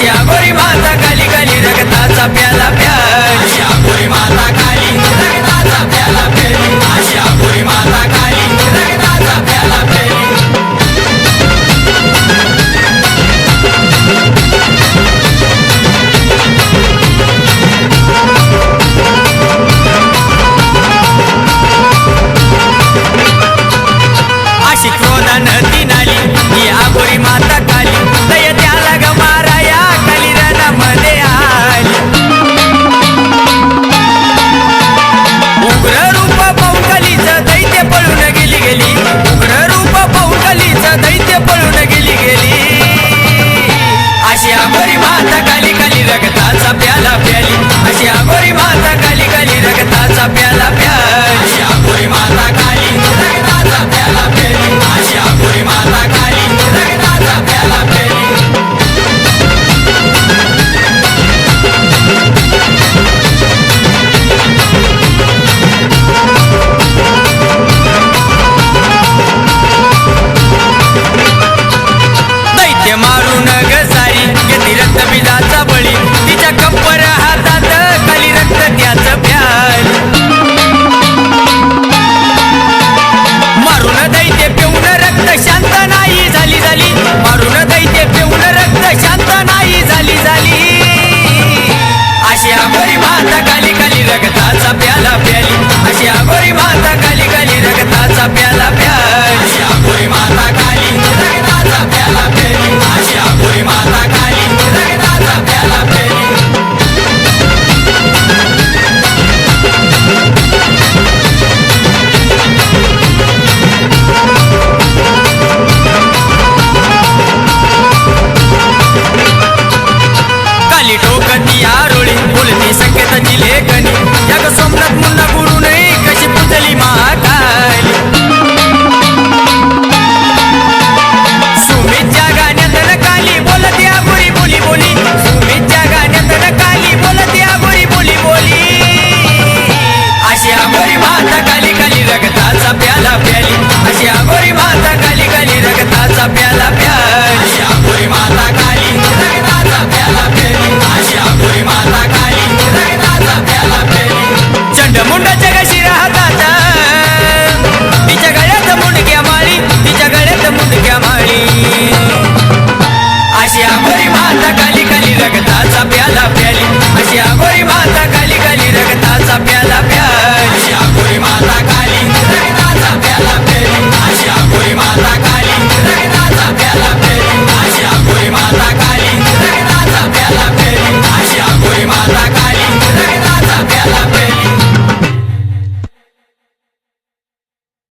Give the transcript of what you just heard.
अशी अघोरी माता काली काली रक्ताचा प्याला प्याली अशी अघोरी माता काली रक्ताचा प्याला प्याली अशी अघोरी माता काली रक्ताचा प्याला प्याली अशी क्रोधानं ती नाली ही अघोरी माता काली दय त्याला ग मारा या काली रणामध्ये आली उग्र रूप पाहून कालीचं दैत्य पळून गेली गेली उग्र रूप पाहून कालीचं दैत्य पळून गेली गेली अशी अघोरी माता काली काली रक्ताचा प्याला प्याली अशी अघोरी माता काली काली रक्ताचा प्याला प्याली अशी अघोरी माता काली रक्ताचा प्याला प्याली अशी अघोरी माता काली रक्ताचा प्याला प्याली दैत्य मारून